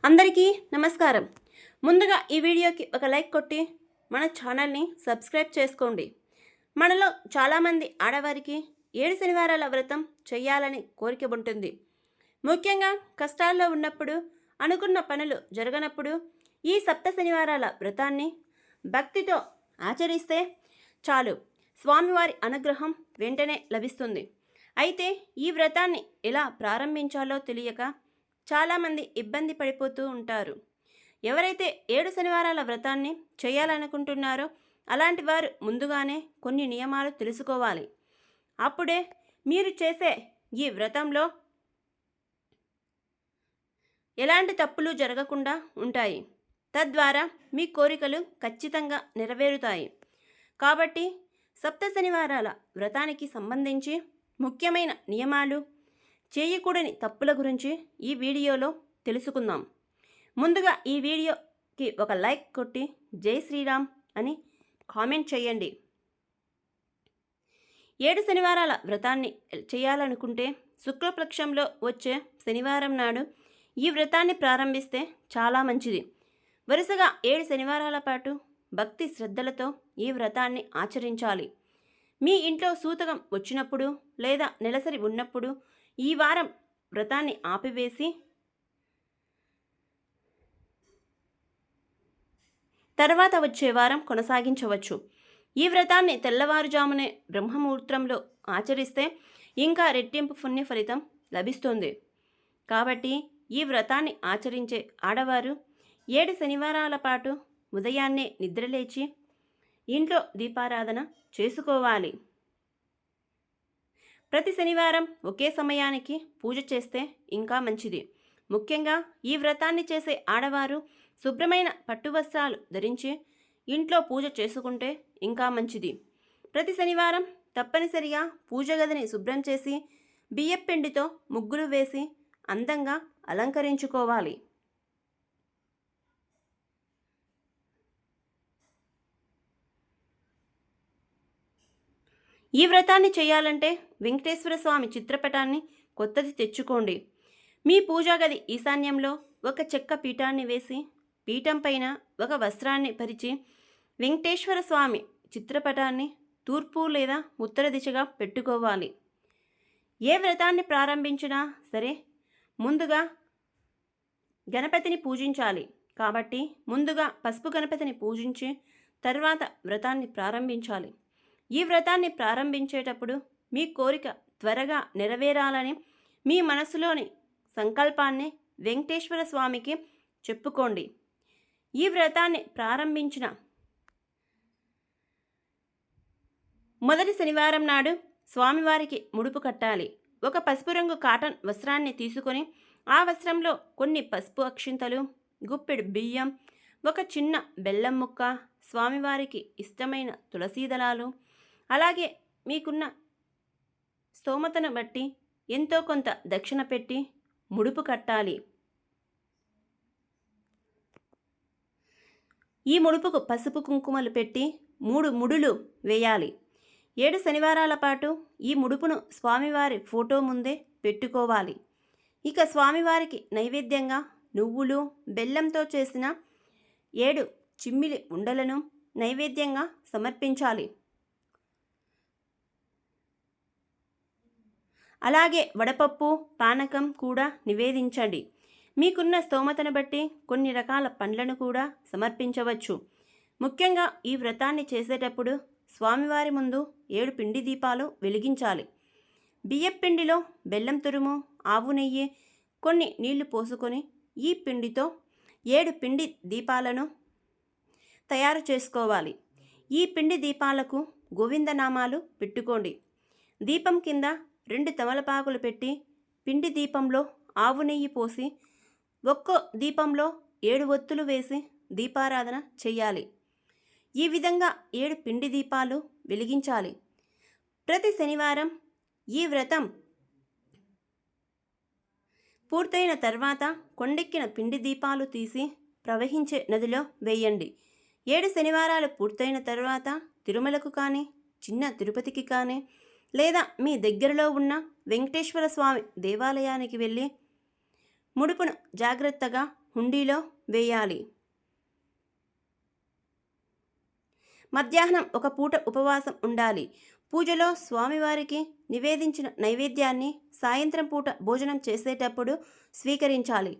అందరికీ నమస్కారం. ముందుగా ఈ వీడియోకి ఒక లైక్ కొట్టి మన ఛానల్ని సబ్స్క్రైబ్ చేసుకోండి. మనలో చాలామంది ఆడవారికి 7 శనివారాల వ్రతం చేయాలని కోరిక ఉంటుంది. ముఖ్యంగా కష్టాల్లో ఉన్నప్పుడు, అనుకున్న పనులు జరగనప్పుడు ఈ సప్త శనివారాల వ్రతాన్ని భక్తితో ఆచరిస్తే చాలు, స్వామివారి అనుగ్రహం వెంటనే లభిస్తుంది. అయితే ఈ వ్రతాన్ని ఎలా ప్రారంభించాలో తెలియక చాలామంది ఇబ్బంది పడిపోతూ ఉంటారు. ఎవరైతే 7 శనివారాల వ్రతాన్ని చేయాలనుకుంటున్నారో అలాంటి వారు ముందుగానే కొన్ని నియమాలు తెలుసుకోవాలి. అప్పుడే మీరు చేసే ఈ వ్రతంలో ఎలాంటి తప్పులు జరగకుండా ఉంటాయి. తద్వారా మీ కోరికలు ఖచ్చితంగా నెరవేరుతాయి. కాబట్టి సప్త శనివారాల వ్రతానికి సంబంధించి ముఖ్యమైన నియమాలు, చేయకూడని తప్పుల గురించి ఈ వీడియోలో తెలుసుకుందాం. ముందుగా ఈ వీడియోకి ఒక లైక్ కొట్టి జై శ్రీరామ్ అని కామెంట్ చేయండి. 7 శనివారాల వ్రతాన్ని చేయాలనుకుంటే శుక్లపక్షంలో వచ్చే శనివారం నాడు ఈ వ్రతాన్ని ప్రారంభిస్తే చాలా మంచిది. వరుసగా 7 శనివారాల పాటు భక్తి శ్రద్ధలతో ఈ వ్రతాన్ని ఆచరించాలి. మీ ఇంట్లో సూతకం వచ్చినప్పుడు లేదా నెలసరి ఉన్నప్పుడు ఈ వారం వ్రతాన్ని ఆపివేసి తర్వాత వచ్చే వారం కొనసాగించవచ్చు. ఈ వ్రతాన్ని తెల్లవారుజామునే బ్రహ్మముహూర్తంలో ఆచరిస్తే ఇంకా రెట్టింపు పుణ్య ఫలితం లభిస్తుంది. కాబట్టి ఈ వ్రతాన్ని ఆచరించే ఆడవారు 7 శనివారాల పాటు ఉదయాన్నే నిద్రలేచి ఇంట్లో దీపారాధన చేసుకోవాలి. ప్రతి శనివారం ఒకే సమయానికి పూజ చేస్తే ఇంకా మంచిది. ముఖ్యంగా ఈ వ్రతాన్ని చేసే ఆడవారు శుభ్రమైన పట్టు వస్త్రాలు ధరించి ఇంట్లో పూజ చేసుకుంటే ఇంకా మంచిది. ప్రతి శనివారం తప్పనిసరిగా పూజ గదిని శుభ్రం చేసి బియ్యపిండితో ముగ్గులు వేసి అందంగా అలంకరించుకోవాలి. ఈ వ్రతాన్ని చేయాలంటే వెంకటేశ్వర స్వామి చిత్రపటాన్ని కొత్తది తెచ్చుకోండి. మీ పూజా గది ఈశాన్యంలో ఒక చెక్క పీఠాన్ని వేసి పీఠం పైన ఒక వస్త్రాన్ని పరిచి వెంకటేశ్వర స్వామి చిత్రపటాన్ని తూర్పు లేదా ఉత్తర దిశగా పెట్టుకోవాలి. ఏ వ్రతాన్ని ప్రారంభించినా సరే ముందుగా గణపతిని పూజించాలి. కాబట్టి ముందుగా పసుపు గణపతిని పూజించి తర్వాత వ్రతాన్ని ప్రారంభించాలి. ఈ వ్రతాన్ని ప్రారంభించేటప్పుడు మీ కోరిక త్వరగా నెరవేరాలని మీ మనసులోని సంకల్పాన్ని వెంకటేశ్వర స్వామికి చెప్పుకోండి. ఈ వ్రతాన్ని ప్రారంభించిన మొదటి శనివారం నాడు స్వామివారికి ముడుపు కట్టాలి. ఒక పసుపు రంగు కాటన్ వస్త్రాన్ని తీసుకొని ఆ వస్త్రంలో కొన్ని పసుపు అక్షింతలు, గుప్పెడు బియ్యం, ఒక చిన్న బెల్లం ముక్క, స్వామివారికి ఇష్టమైన తులసీ దళాలు, అలాగే మీకున్న స్తోమతను బట్టి ఎంతో కొంత దక్షిణ పెట్టి ముడుపు కట్టాలి. ఈ ముడుపుకు పసుపు కుంకుమలు పెట్టి 3 ముడులు వేయాలి. 7 శనివారాల పాటు ఈ ముడుపును స్వామివారి ఫోటో ముందే పెట్టుకోవాలి. ఇక స్వామివారికి నైవేద్యంగా నువ్వులు, బెల్లంతో చేసిన 7 చిమ్మిలి ఉండలను నైవేద్యంగా సమర్పించాలి. అలాగే వడపప్పు, పానకం కూడా నివేదించండి. మీకున్న స్తోమతను బట్టి కొన్ని రకాల పండ్లను కూడా సమర్పించవచ్చు. ముఖ్యంగా ఈ వ్రతాన్ని చేసేటప్పుడు స్వామివారి ముందు 7 పిండి దీపాలు వెలిగించాలి. బియ్యపిండిలో బెల్లం తురుము, ఆవు నెయ్యి, కొన్ని నీళ్లు పోసుకొని ఈ పిండితో 7 పిండి దీపాలను తయారు చేసుకోవాలి. ఈ పిండి దీపాలకు గోవిందనామాలు పెట్టుకోండి. దీపం కింద 2 తమలపాకులు పెట్టి పిండి దీపంలో ఆవు నెయ్యి పోసి ఒక్కో దీపంలో 7 ఒత్తులు వేసి దీపారాధన చేయాలి. ఈ విధంగా 7 పిండి దీపాలు వెలిగించాలి. ప్రతి శనివారం ఈ వ్రతం పూర్తయిన తర్వాత కొండెక్కిన పిండి దీపాలు తీసి ప్రవహించే నదిలో వేయండి. 7 శనివారాలు పూర్తయిన తర్వాత తిరుమలకు కానీ, చిన్న తిరుపతికి కానీ, లేదా మీ దగ్గరలో ఉన్న వెంకటేశ్వర స్వామి దేవాలయానికి వెళ్ళి ముడుపును జాగ్రత్తగా హుండీలో వేయాలి. మధ్యాహ్నం ఒక పూట ఉపవాసం ఉండాలి. పూజలో స్వామివారికి నివేదించిన నైవేద్యాన్ని సాయంత్రం పూట భోజనం చేసేటప్పుడు స్వీకరించాలి.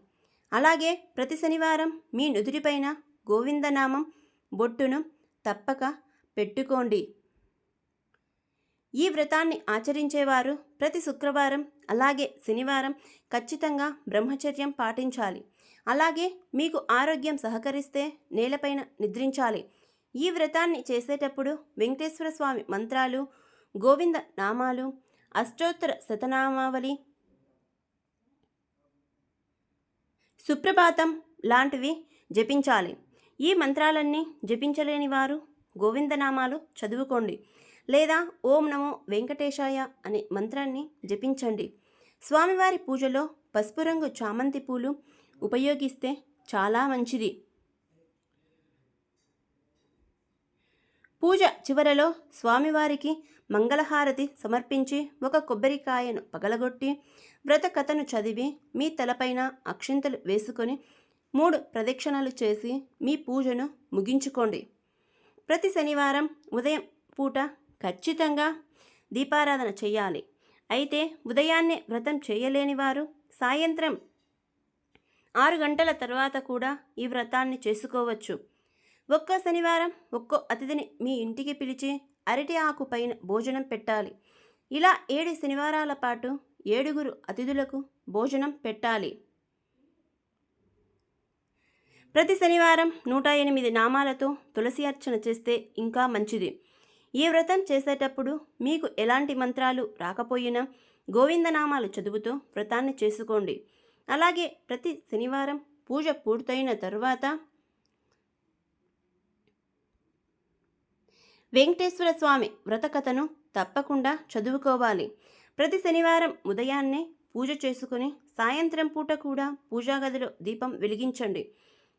అలాగే ప్రతి శనివారం మీ నుదుటిపైన గోవిందనామం బొట్టును తప్పక పెట్టుకోండి. ఈ వ్రతాన్ని ఆచరించేవారు ప్రతి శుక్రవారం అలాగే శనివారం ఖచ్చితంగా బ్రహ్మచర్యం పాటించాలి. అలాగే మీకు ఆరోగ్యం సహకరిస్తే నేలపైన నిద్రించాలి. ఈ వ్రతాన్ని చేసేటప్పుడు వెంకటేశ్వర స్వామి మంత్రాలు, గోవింద నామాలు, అష్టోత్తర శతనామావళి, సుప్రభాతం లాంటివి జపించాలి. ఈ మంత్రాలన్నీ జపించలేని వారు గోవిందనామాలు చదువుకోండి లేదా ఓం నమో వెంకటేశాయ అనే మంత్రాన్ని జపించండి. స్వామివారి పూజలో పసుపు రంగు చామంతి పూలు ఉపయోగిస్తే చాలా మంచిది. పూజ చివరలో స్వామివారికి మంగళహారతి సమర్పించి ఒక కొబ్బరికాయను పగలగొట్టి వ్రత కథను చదివి మీ తలపైన అక్షింతలు వేసుకొని 3 ప్రదక్షిణలు చేసి మీ పూజను ముగించుకోండి. ప్రతి శనివారం ఉదయం పూట ఖచ్చితంగా దీపారాధన చేయాలి. అయితే ఉదయాన్నే వ్రతం చేయలేని వారు సాయంత్రం 6 గంటల తర్వాత కూడా ఈ వ్రతాన్ని చేసుకోవచ్చు. ఒక్కో శనివారం ఒక్కో అతిథిని మీ ఇంటికి పిలిచి అరటి ఆకు పైన భోజనం పెట్టాలి. ఇలా 7 శనివారాల పాటు 7 అతిథులకు భోజనం పెట్టాలి. ప్రతి శనివారం 108 నామాలతో తులసి అర్చన చేస్తే ఇంకా మంచిది. ఈ వ్రతం చేసేటప్పుడు మీకు ఎలాంటి మంత్రాలు రాకపోయినా గోవిందనామాలు చదువుతూ వ్రతాన్ని చేసుకోండి. అలాగే ప్రతి శనివారం పూజ పూర్తయిన తరువాత వెంకటేశ్వర స్వామి వ్రతకథను తప్పకుండా చదువుకోవాలి. ప్రతి శనివారం ఉదయాన్నే పూజ చేసుకుని సాయంత్రం పూట కూడా పూజా గదిలో దీపం వెలిగించండి.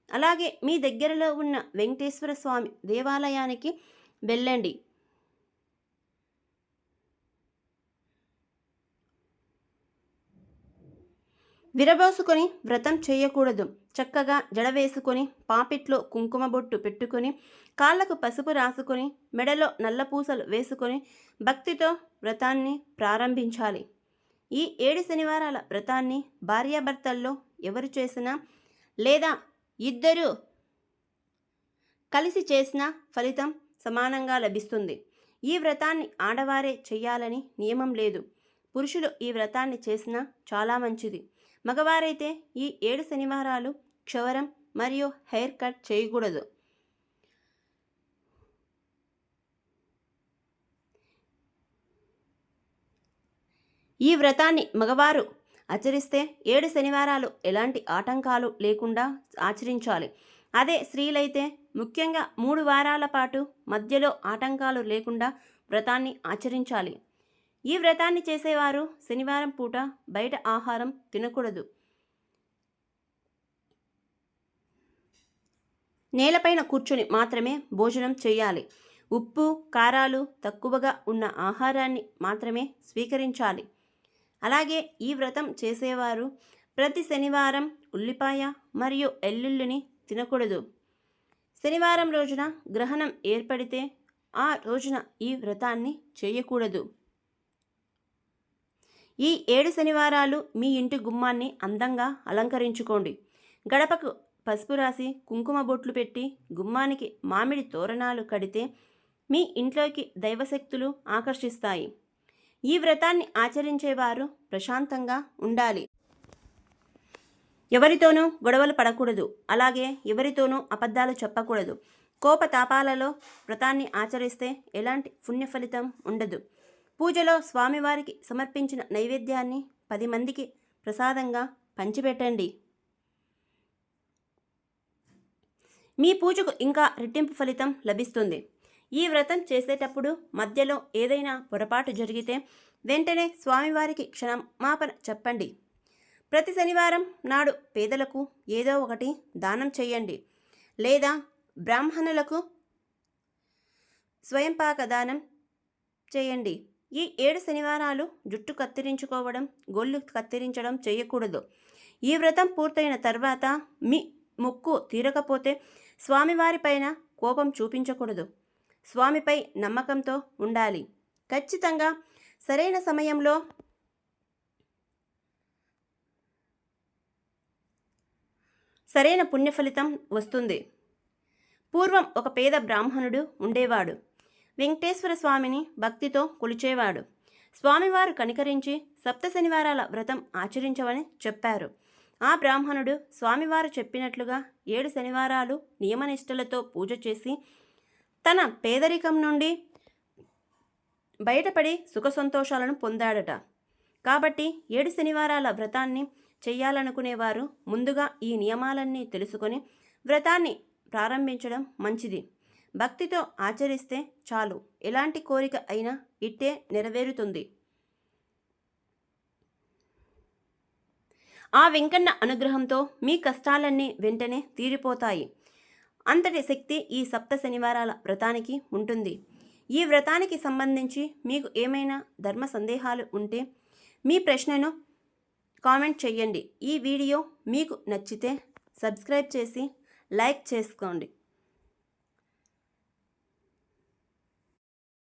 అలాగే మీ దగ్గరలో ఉన్న వెంకటేశ్వర స్వామి దేవాలయానికి వెళ్ళండి. విరబోసుకొని వ్రతం చేయకూడదు. చక్కగా జడ వేసుకొని పాపిట్లో కుంకుమ బొట్టు పెట్టుకొని కాళ్ళకు పసుపు రాసుకొని మెడలో నల్ల పూసలు వేసుకొని భక్తితో వ్రతాన్ని ప్రారంభించాలి. ఈ 7 శనివారాల వ్రతాన్ని భార్యాభర్తల్లో ఎవరు చేసినా లేదా ఇద్దరు కలిసి చేసిన ఫలితం సమానంగా లభిస్తుంది. ఈ వ్రతాన్ని ఆడవారే చేయాలని నియమం లేదు. పురుషులు ఈ వ్రతాన్ని చేసినా చాలా మంచిది. మగవారైతే ఈ 7 శనివారాలు క్షవరం మరియు హెయిర్ కట్ చేయకూడదు. ఈ వ్రతాన్ని మగవారు ఆచరిస్తే 7 శనివారాలు ఎలాంటి ఆటంకాలు లేకుండా ఆచరించాలి. అదే స్త్రీలైతే ముఖ్యంగా 3 వారాల పాటు మధ్యలో ఆటంకాలు లేకుండా వ్రతాన్ని ఆచరించాలి. ఈ వ్రతాన్ని చేసేవారు శనివారం పూట బయట ఆహారం తినకూడదు. నేలపైన కూర్చొని మాత్రమే భోజనం చేయాలి. ఉప్పు కారాలు తక్కువగా ఉన్న ఆహారాన్ని మాత్రమే స్వీకరించాలి. అలాగే ఈ వ్రతం చేసేవారు ప్రతి శనివారం ఉల్లిపాయ మరియు ఎల్లుల్లిని తినకూడదు. శనివారం రోజున గ్రహణం ఏర్పడితే ఆ రోజున ఈ వ్రతాన్ని చేయకూడదు. ఈ 7 శనివారాలు మీ ఇంటి గుమ్మాన్ని అందంగా అలంకరించుకోండి. గడపకు పసుపు రాసి కుంకుమ బొట్లు పెట్టి గుమ్మానికి మామిడి తోరణాలు కడితే మీ ఇంట్లోకి దైవశక్తులు ఆకర్షిస్తాయి. ఈ వ్రతాన్ని ఆచరించేవారు ప్రశాంతంగా ఉండాలి. ఎవరితోనూ గొడవలు పడకూడదు. అలాగే ఎవరితోనూ అబద్ధాలు చెప్పకూడదు. కోపతాపాలలో వ్రతాన్ని ఆచరిస్తే ఎలాంటి పుణ్య ఫలితం ఉండదు. పూజలో స్వామివారికి సమర్పించిన నైవేద్యాన్ని 10 మందికి ప్రసాదంగా పంచిపెట్టండి. మీ పూజకు ఇంకా రెట్టింపు ఫలితం లభిస్తుంది. ఈ వ్రతం చేసేటప్పుడు మధ్యలో ఏదైనా పొరపాటు జరిగితే వెంటనే స్వామివారికి క్షమాపణ చెప్పండి. ప్రతి శనివారం నాడు పేదలకు ఏదో ఒకటి దానం చేయండి లేదా బ్రాహ్మణులకు స్వయంపాక దానం చేయండి. ఈ 7 శనివారాలు జుట్టు కత్తిరించుకోవడం, గొళ్ళు కత్తిరించడం చేయకూడదు. ఈ వ్రతం పూర్తయిన తర్వాత మీ మొక్కు తీరకపోతే స్వామివారిపైన కోపం చూపించకూడదు. స్వామిపై నమ్మకంతో ఉండాలి. ఖచ్చితంగా సరైన సమయంలో సరైన పుణ్యఫలితం వస్తుంది. పూర్వం ఒక పేద బ్రాహ్మణుడు ఉండేవాడు. వెంకటేశ్వర స్వామిని భక్తితో కొలిచేవాడు. స్వామివారు కనికరించి సప్త శనివారాల వ్రతం ఆచరించవని చెప్పారు. ఆ బ్రాహ్మణుడు స్వామివారు చెప్పినట్లుగా 7 శనివారాలు నియమనిష్టలతో పూజ చేసి తన పేదరికం నుండి బయటపడి సుఖ సంతోషాలను పొందాడట. కాబట్టి 7 శనివారాల వ్రతాన్ని చెయ్యాలనుకునేవారు ముందుగా ఈ నియమాలన్నీ తెలుసుకొని వ్రతాన్ని ప్రారంభించడం మంచిది. భక్తితో ఆచరిస్తే చాలు, ఎలాంటి కోరిక అయినా ఇట్టే నెరవేరుతుంది. ఆ వెంకన్న అనుగ్రహంతో మీ కష్టాలన్నీ వెంటనే తీరిపోతాయి. అంతటి శక్తి ఈ సప్త శనివారాల వ్రతానికి ఉంటుంది. ఈ వ్రతానికి సంబంధించి మీకు ఏమైనా ధర్మ సందేహాలు ఉంటే మీ ప్రశ్నను కామెంట్ చేయండి. ఈ వీడియో మీకు నచ్చితే సబ్స్క్రైబ్ చేసి లైక్ చేసుకోండి.